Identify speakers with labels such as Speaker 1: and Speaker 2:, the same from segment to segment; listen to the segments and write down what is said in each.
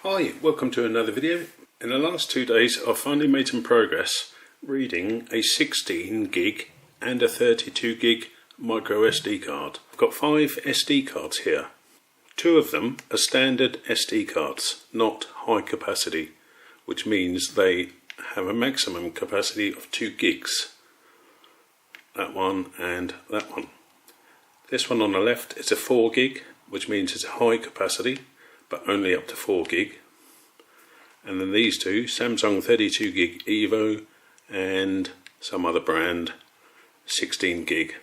Speaker 1: Hi, welcome to another video. In the last 2 days I've finally made some progress reading a 16 gig and a 32 gig micro SD card. I've got 5 SD cards here. 2 of them are standard SD cards, not high capacity, which means they have a maximum capacity of 2 gigs. That one and that one. This one on the left is a 4 gig, which means it's a high capacity, but only up to 4 gig. And then these two, Samsung 32 gig Evo and some other brand 16 gig.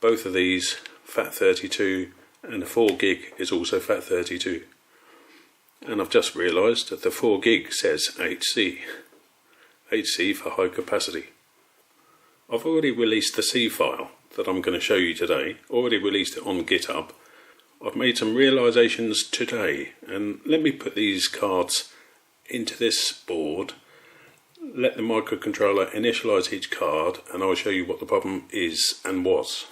Speaker 1: Both of these FAT32, and the 4 gig is also FAT32. And I've just realised that the 4 gig says 8C. 8C for high capacity. I've already released the C file that I'm going to show you today, already released it on GitHub. I've made some realizations today, and let me put these cards into this board, let the microcontroller initialize each card, and I'll show you what the problem is and was.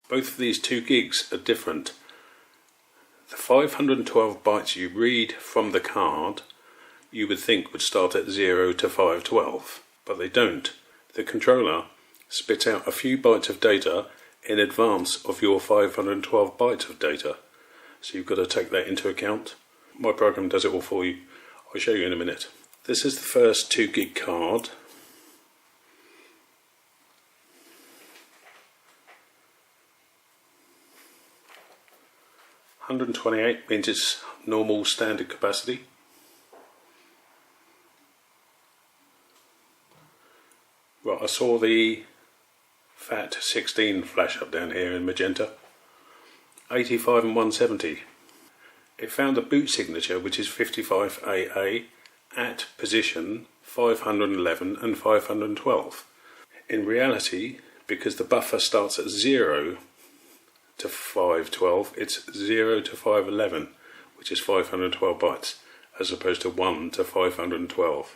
Speaker 1: Both of these 2 gigs are different. The 512 bytes you read from the card you would think would start at 0 to 512, but they don't. The controller spits out a few bytes of data in advance of your 512 bytes of data. So you've got to take that into account. My program does it all for you. I'll show you in a minute. This is the first 2 gig card. $128 means it's normal standard capacity. Right, I saw the FAT16 flash up down here in magenta. 85 and 170. It found a boot signature which is 55AA at position 511 and 512. In reality, because the buffer starts at 0 to 512, it's 0 to 511, which is 512 bytes, as opposed to 1 to 512.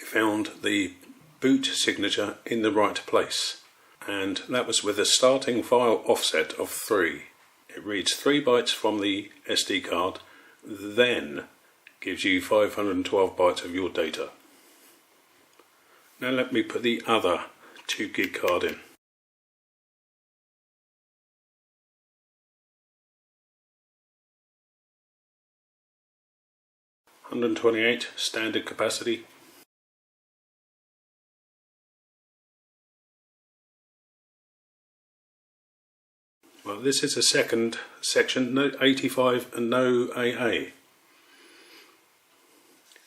Speaker 1: It found the boot signature in the right place, and that was with a starting file offset of 3. It reads 3 bytes from the SD card, then gives you 512 bytes of your data. Now let me put the other 2 gig card in. $128 standard capacity. Well, this is a second section, no 85 and no AA.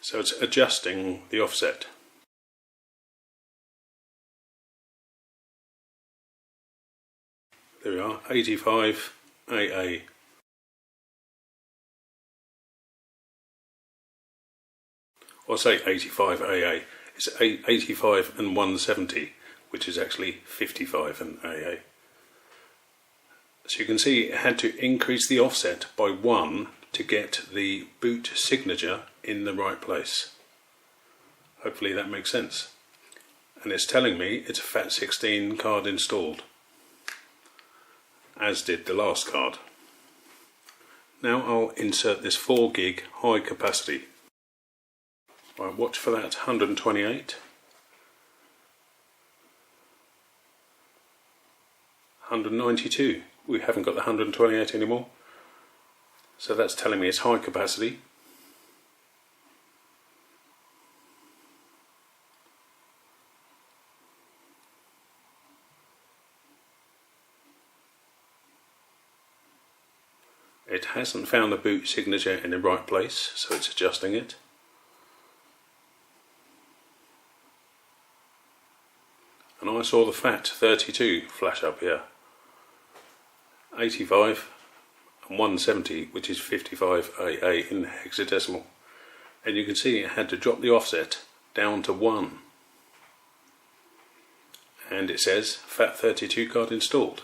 Speaker 1: So it's adjusting the offset. There we are, 85 AA. Or say 85 AA. It's 85 and 170, which is actually 55 and AA. So you can see it had to increase the offset by 1 to get the boot signature in the right place. Hopefully that makes sense. And it's telling me it's a FAT16 card installed, as did the last card. Now I'll insert this 4 gig high capacity. Right, watch for that 128. 192. We haven't got the 128 anymore, so that's telling me it's high capacity. It hasn't found the boot signature in the right place, so it's adjusting it. And I saw the FAT32 flash up here. 85 and 170, which is 55 AA in hexadecimal, and you can see it had to drop the offset down to 1, and it says FAT32 card installed.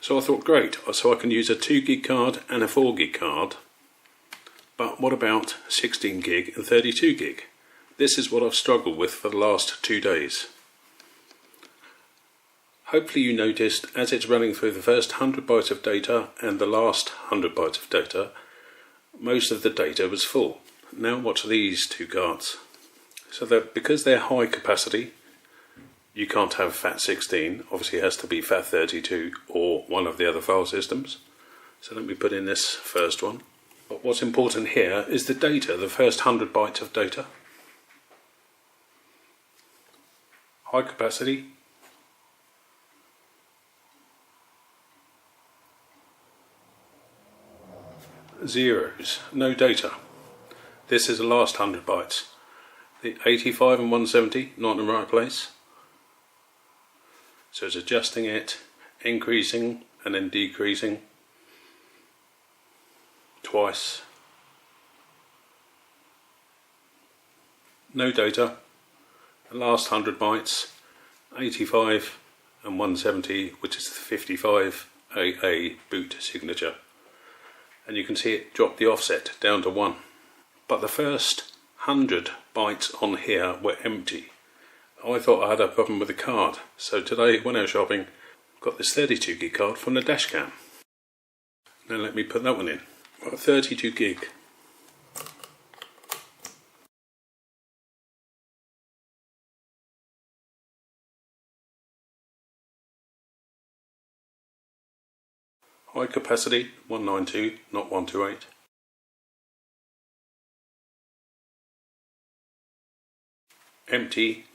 Speaker 1: So I thought, great, so I can use a 2 gig card and a 4 gig card, but what about 16 gig and 32 gig? This is what I've struggled with for the last 2 days. Hopefully you noticed, as it's running through the first 100 bytes of data and the last 100 bytes of data, most of the data was full. Now watch these two cards. So that because they're high capacity, you can't have FAT16, obviously it has to be FAT32 or one of the other file systems. So let me put in this first one. But what's important here is the data, the first 100 bytes of data. High capacity. Zeros, no data. This is the last 100 bytes. The 85 and 170, not in the right place. So it's adjusting it, increasing and then decreasing twice. No data. The last 100 bytes, 85 and 170, which is the 55 AA boot signature. And you can see it drop the offset down to 1. But the first 100 bytes on here were empty. I thought I had a problem with the card, so today when I was shopping, got this 32 gig card from the dash cam. Now let me put that one in. Right, 32 gig. High capacity, 192, not 128. Empty.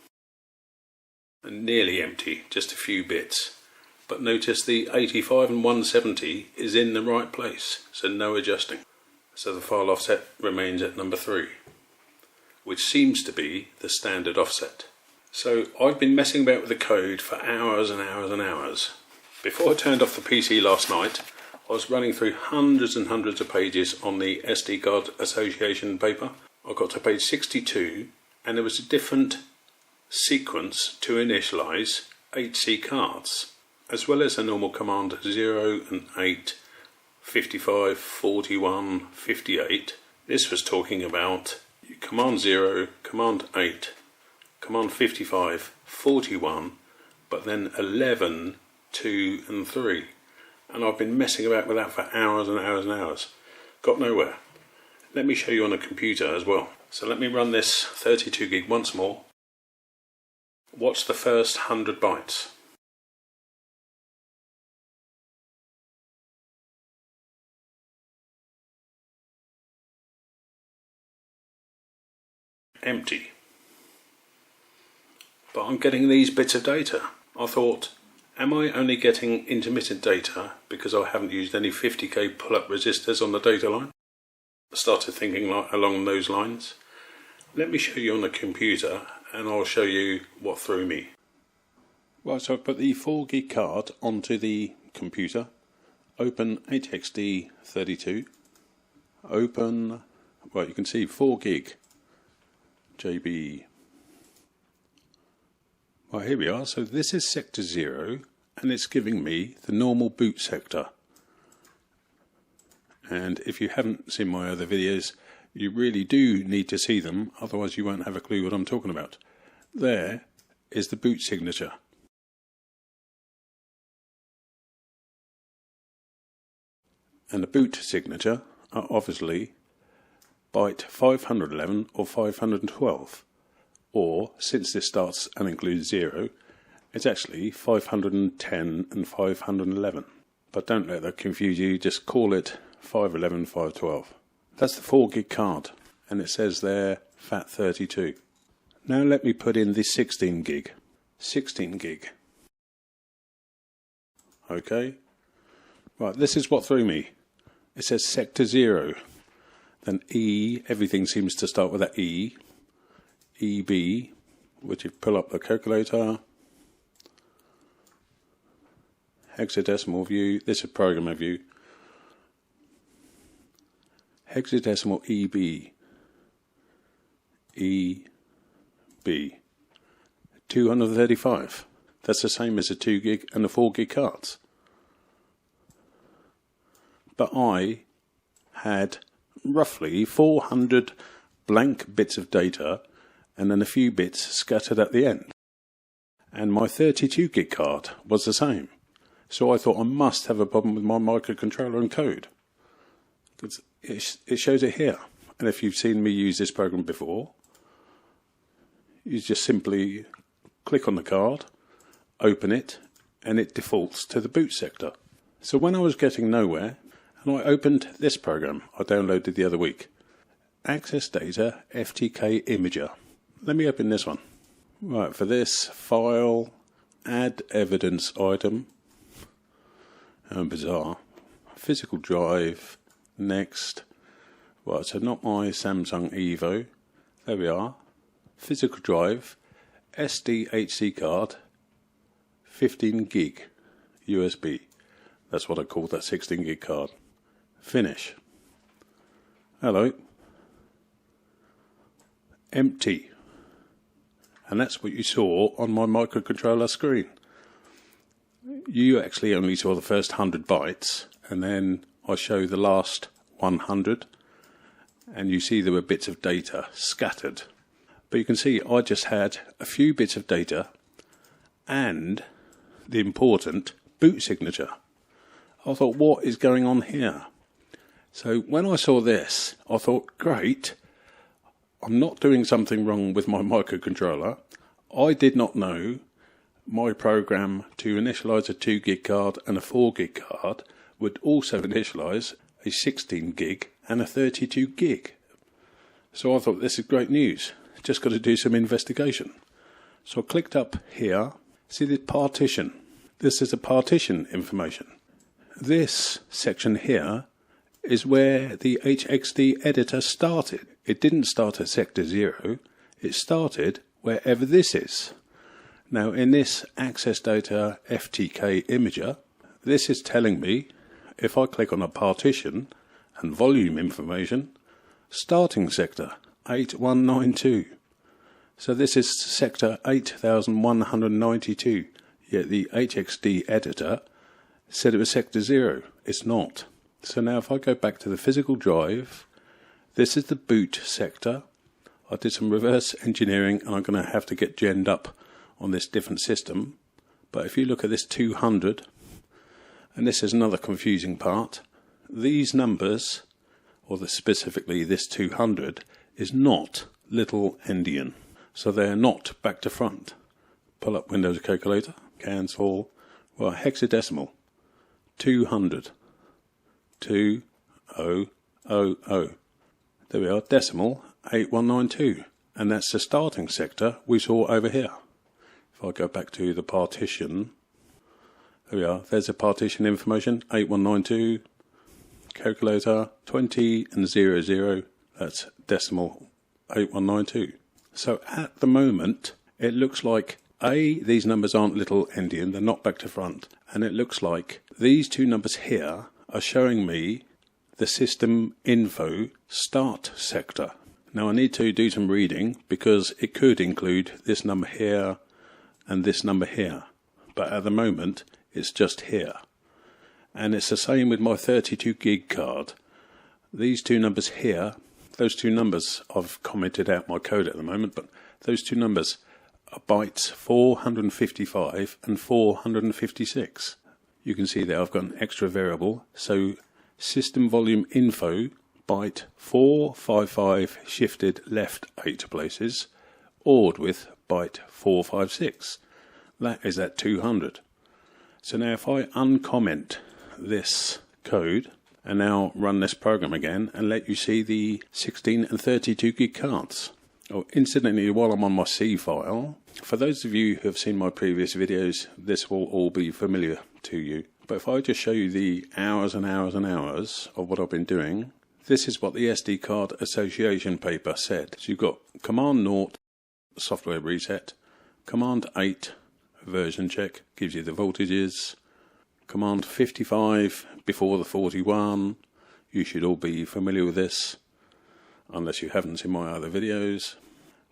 Speaker 1: And nearly empty, just a few bits. But notice the 85 and 170 is in the right place, so no adjusting. So the file offset remains at number 3, which seems to be the standard offset. So I've been messing about with the code for hours and hours and hours. Before I turned off the PC last night, I was running through hundreds and hundreds of pages on the SD card association paper. I got to page 62 and there was a different sequence to initialize HC cards, as well as a normal command 0 and 8, 55, 41, 58. This was talking about command 0, command 8, command 55, 41, but then 11, 2 and 3. And I've been messing about with that for hours and hours and hours. Got nowhere. Let me show you on a computer as well. So let me run this 32 gig once more. Watch the first 100 bytes. Empty. But I'm getting these bits of data. I thought, am I only getting intermittent data because I haven't used any 50k pull-up resistors on the data line? I started thinking along those lines. Let me show you on the computer and I'll show you what threw me. Right, so I've put the 4 gig card onto the computer. Open HXD32. Open, well, you can see 4 gig JB. Right, here we are. So this is sector 0 and it's giving me the normal boot sector. And if you haven't seen my other videos, you really do need to see them, otherwise you won't have a clue what I'm talking about. There is the boot signature. And the boot signature are obviously byte 511 or 512. Or, since this starts and includes 0, it's actually 510 and 511. But don't let that confuse you, just call it 511, 512. That's the 4 gig card, and it says there FAT32. Now let me put in the 16 gig. 16 gig. Okay. Right, this is what threw me. It says sector 0. Then E, everything seems to start with that E. EB, which you pull up the calculator. Hexadecimal view, this is programmer view. Hexadecimal EB. EB. 235. That's the same as the 2 gig and the 4 gig cards. But I had roughly 400 blank bits of data and then a few bits scattered at the end. And my 32 gig card was the same. So I thought I must have a problem with my microcontroller and code. Because it shows it here. And if you've seen me use this program before, you just simply click on the card, open it, and it defaults to the boot sector. So when I was getting nowhere, and I opened this program I downloaded the other week, Access Data FTK Imager. Let me open this one. Right, for this, file, add evidence item, bizarre, physical drive, next. Right, so not my Samsung Evo, there we are, physical drive, SDHC card, 15 gig USB. That's what I called that 16 gig card. Finish. Hello. Empty. And that's what you saw on my microcontroller screen. You actually only saw the first 100 bytes, and then I show the last 100, and you see there were bits of data scattered. But you can see I just had a few bits of data and the important boot signature. I thought, what is going on here? So when I saw this, I thought, great, I'm not doing something wrong with my microcontroller. I did not know my program to initialize a 2 gig card and a 4 gig card would also initialize a 16 gig and a 32 gig. So I thought, this is great news. Just got to do some investigation. So I clicked up here, see the partition. This is a partition information. This section here is where the HXD editor started. It didn't start at sector 0, it started wherever this is. Now in this Access Data FTK Imager, this is telling me, if I click on a partition and volume information, starting sector 8192. So this is sector 8192, yet the HXD editor said it was sector 0. It's not. So now if I go back to the physical drive, this is the boot sector. I did some reverse engineering and I'm going to have to get genned up on this different system. But if you look at this 200, and this is another confusing part, these numbers, or specifically this 200, is not little-endian. So they are not back to front. Pull up Windows calculator, cancel, well, hexadecimal, 200, 2000. There we are, decimal 8192, and that's the starting sector we saw over here. If I go back to the partition, there we are, there's the partition information, 8192, calculator 20 and 00, that's decimal 8192. So at the moment, it looks like these numbers aren't little-endian, they're not back to front, and it looks like these two numbers here are showing me the system info start sector. Now I need to do some reading because it could include this number here and this number here, but at the moment it's just here. And it's the same with my 32 gig card. These two numbers here, those two numbers, I've commented out my code at the moment, but those two numbers are bytes 455 and 456. You can see there I've got an extra variable, so system volume info byte 455 shifted left 8 places, ORed with byte 456. That is at 200. So now if I uncomment this code and now run this program again and let you see the 16 and 32 gig cards. Oh, incidentally, while I'm on my C file, for those of you who have seen my previous videos, this will all be familiar to you. But if I just show you the hours and hours and hours of what I've been doing, this is what the SD card association paper said. So you've got command 0, software reset, command 8, version check, gives you the voltages, command 55 before the 41, you should all be familiar with this, unless you haven't seen my other videos.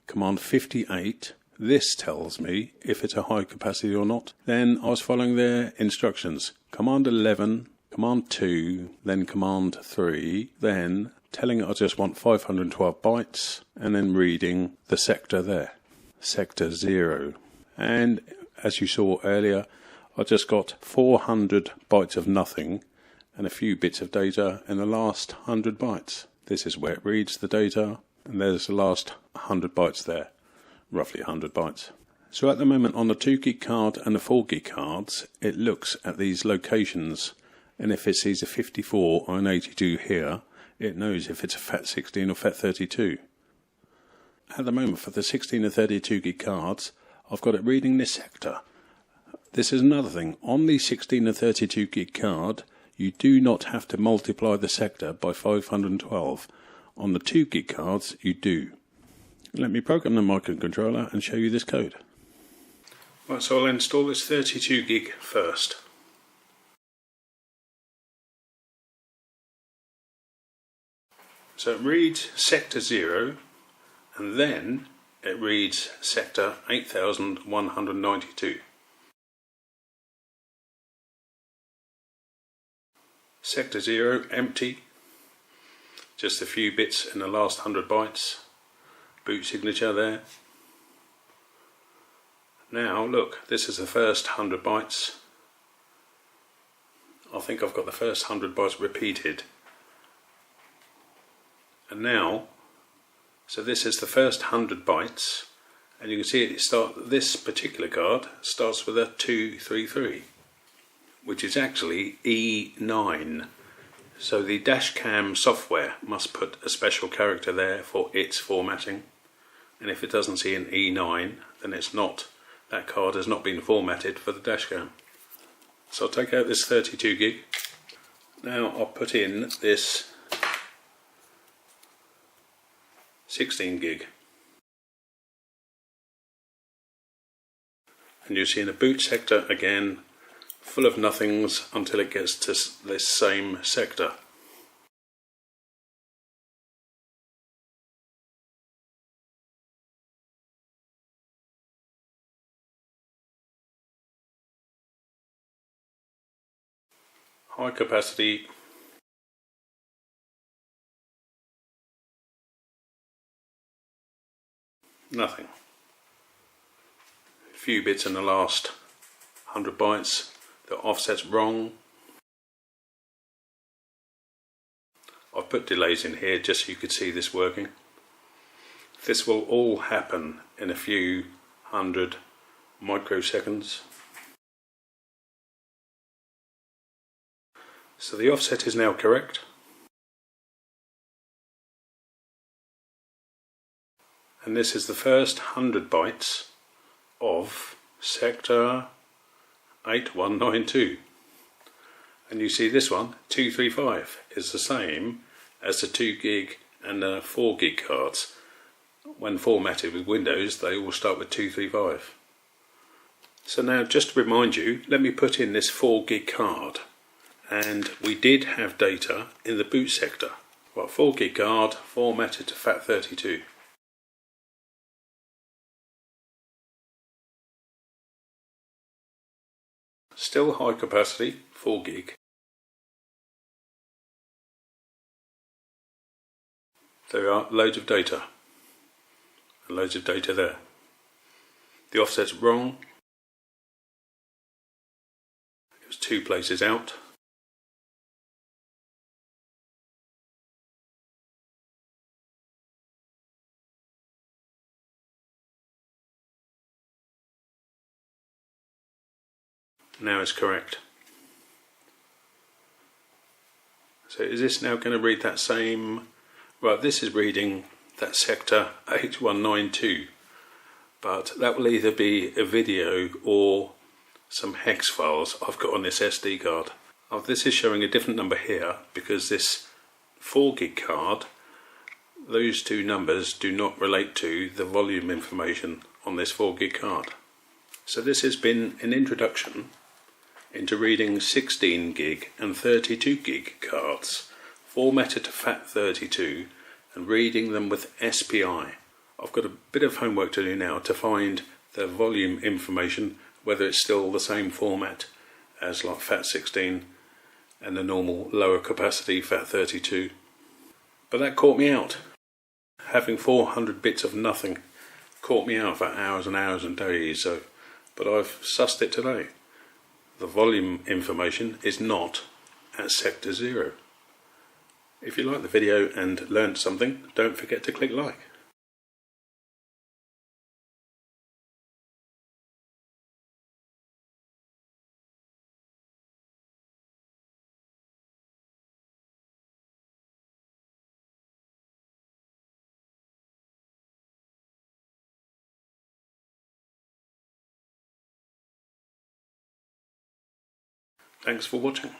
Speaker 1: Command 58, this tells me if it's a high capacity or not. Then I was following their instructions. Command 11, command 2, then command 3, then telling it I just want 512 bytes, and then reading the sector there, sector 0. And as you saw earlier, I just got 400 bytes of nothing and a few bits of data in the last 100 bytes. This is where it reads the data, and there's the last 100 bytes there, roughly 100 bytes. So at the moment on the 2 gig card and the 4 gig cards, it looks at these locations, and if it sees a 54 or an 82 here, it knows if it's a FAT16 or FAT32. At the moment for the 16 and 32 gig cards, I've got it reading this sector. This is another thing. On the 16 and 32 gig card, you do not have to multiply the sector by 512. On the 2 gig cards, you do. Let me program the microcontroller and show you this code. Right, so I'll install this 32 gig first. So it reads sector 0, and then it reads sector 8192. Sector 0 empty, just a few bits in the last 100 bytes, boot signature there. Now look, this is the first 100 bytes. I think I've got the first 100 bytes repeated. And now, so this is the first 100 bytes, and you can see this particular card starts with a 233. Which is actually E9. So the dashcam software must put a special character there for its formatting. And if it doesn't see an E9, then that card has not been formatted for the dashcam. So I'll take out this 32 gig. Now I'll put in this 16 gig. And you'll see in the boot sector again, full of nothings until it gets to this same sector. High capacity. Nothing. A few bits in the last 100 bytes. The offset's wrong. I've put delays in here just so you could see this working. This will all happen in a few 100 microseconds. So the offset is now correct. And this is the first 100 bytes of sector 8192, and you see this one 235 is the same as the 2 gig and the 4 gig cards. When formatted with Windows, they all start with 235. So now, just to remind you, let me put in this 4 gig card, and we did have data in the boot sector. Well, 4 gig card formatted to FAT32. Still high capacity, 4 gig. There are loads of data, and loads of data there. The offset's wrong. It was 2 places out. Now it's correct. So is this now going to read that same? Right, this is reading that sector 8192, but that will either be a video or some hex files I've got on this SD card. This is showing a different number here because this 4 gig card, those two numbers do not relate to the volume information on this 4 gig card. So this has been an introduction into reading 16 gig and 32 gig cards, formatted to FAT32, and reading them with SPI. I've got a bit of homework to do now to find the volume information, whether it's still the same format as like FAT16 and the normal lower capacity FAT32. But that caught me out. Having 400 bits of nothing caught me out for hours and hours and days, but I've sussed it today. The volume information is not at sector 0. If you liked the video and learned something, don't forget to click like. Thanks for watching.